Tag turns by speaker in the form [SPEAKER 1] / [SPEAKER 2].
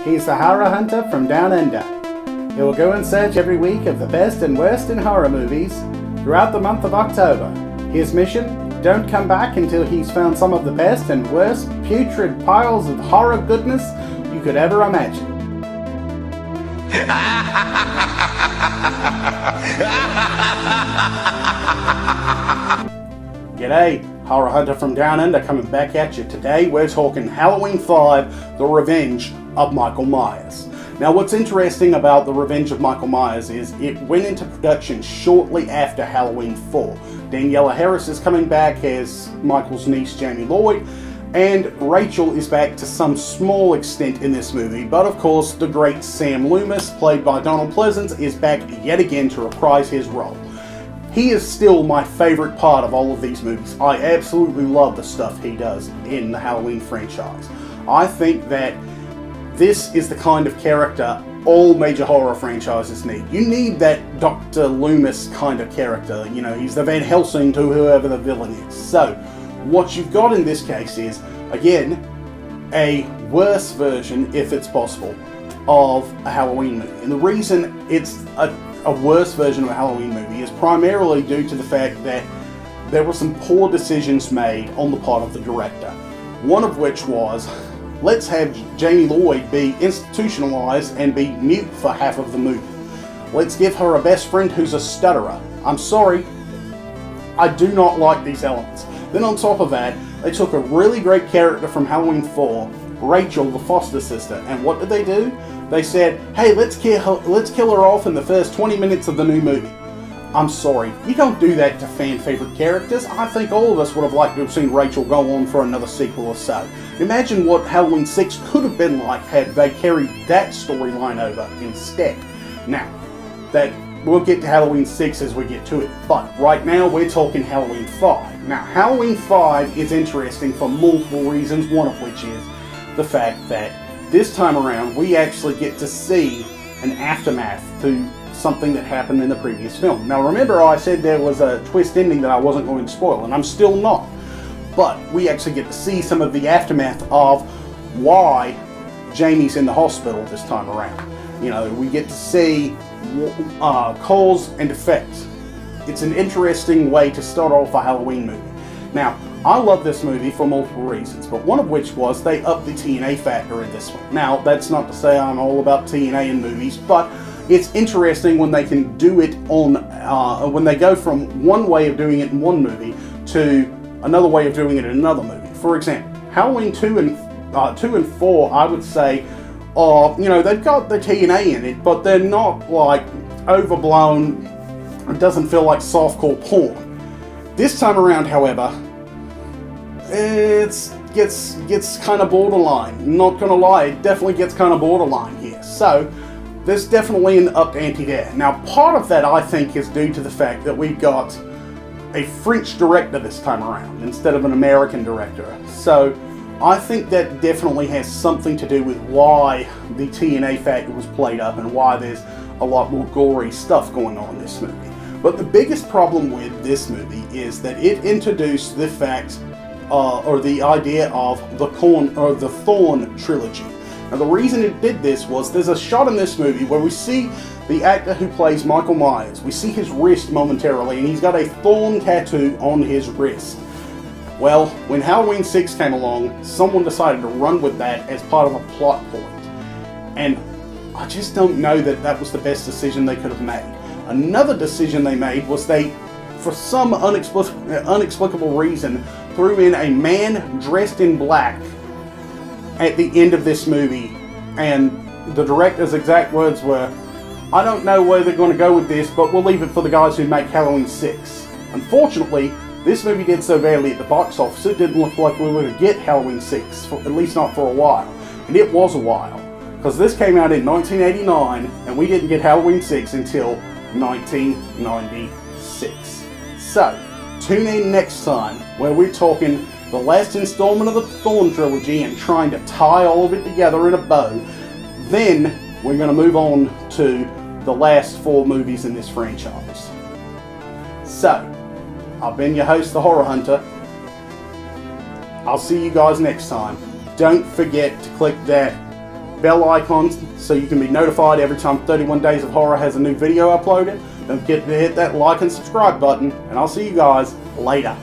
[SPEAKER 1] He's the horror hunter from down under. He will go in search every week of the best and worst in horror movies throughout the month of October. His mission? Don't come back until he's found some of the best and worst putrid piles of horror goodness you could ever imagine. G'day, horror hunter from down under coming back at you. Today we're talking Halloween 5, The Revenge of Michael Myers. Now what's interesting about The Revenge of Michael Myers is it went into production shortly after Halloween 4. Daniela Harris is coming back as Michael's niece Jamie Lloyd, and Rachel is back to some small extent in this movie, but of course the great Sam Loomis, played by Donald Pleasence, is back yet again to reprise his role. He is still my favorite part of all of these movies. I absolutely love the stuff he does in the Halloween franchise. I think that this is the kind of character all major horror franchises need. You need that Dr. Loomis kind of character. You know, he's the Van Helsing to whoever the villain is. So, what you've got in this case is, again, a worse version, if it's possible, of a Halloween movie. And the reason it's a worse version of a Halloween movie is primarily due to the fact that there were some poor decisions made on the part of the director. One of which was, let's have Jamie Lloyd be institutionalized and be mute for half of the movie. Let's give her a best friend who's a stutterer. I'm sorry, I do not like these elements. Then on top of that, they took a really great character from Halloween 4, Rachel, the foster sister, and what did they do? They said, hey, let's kill her off in the first 20 minutes of the new movie. I'm sorry, you don't do that to fan favorite characters. I think all of us would have liked to have seen Rachel go on for another sequel or so. Imagine what Halloween 6 could have been like had they carried that storyline over instead. Now, we'll get to Halloween 6 as we get to it, but right now we're talking Halloween 5. Now, Halloween 5 is interesting for multiple reasons, one of which is the fact that this time around we actually get to see an aftermath to something that happened in the previous film. Now remember, I said there was a twist ending that I wasn't going to spoil, and I'm still not. But we actually get to see some of the aftermath of why Jamie's in the hospital this time around. You know, we get to see cause and effect. It's an interesting way to start off a Halloween movie. Now, I love this movie for multiple reasons, but one of which was they upped the TNA factor in this one. Now, that's not to say I'm all about TNA in movies, but it's interesting when they can do it on, when they go from one way of doing it in one movie to another way of doing it in another movie. For example, Halloween 2 and 4, I would say, you know, they've got the TNA in it, but they're not like overblown. It doesn't feel like softcore porn. This time around, however, it gets kind of borderline. Not gonna lie, it definitely gets kind of borderline here. So there's definitely an upped ante there. Now, part of that I think is due to the fact that we've got a French director this time around instead of an American director. So I think that definitely has something to do with why the TNA factor was played up and why there's a lot more gory stuff going on in this movie. But the biggest problem with this movie is that it introduced the fact, or the idea of the Thorn Trilogy. Now the reason it did this was there's a shot in this movie where we see the actor who plays Michael Myers. We see his wrist momentarily, and he's got a thorn tattoo on his wrist. Well, when Halloween 6 came along, someone decided to run with that as part of a plot point. And I just don't know that that was the best decision they could have made. Another decision they made was they, for some inexplicable reason, threw in a man dressed in black at the end of this movie, and the director's exact words were, I don't know where they're going to go with this, but we'll leave it for the guys who make Halloween 6. Unfortunately, this movie did so badly at the box office, it didn't look like we were going to get Halloween 6, at least not for a while. And it was a while, because this came out in 1989, and we didn't get Halloween 6 until 1996. So, tune in next time, where we're talking the last installment of the Thorn Trilogy and trying to tie all of it together in a bow. Then, we're going to move on to the last 4 movies in this franchise. So, I've been your host, the Horror Hunter. I'll see you guys next time. Don't forget to click that bell icons so you can be notified every time 31 Days of Horror has a new video uploaded. Don't forget to hit that like and subscribe button, and I'll see you guys later.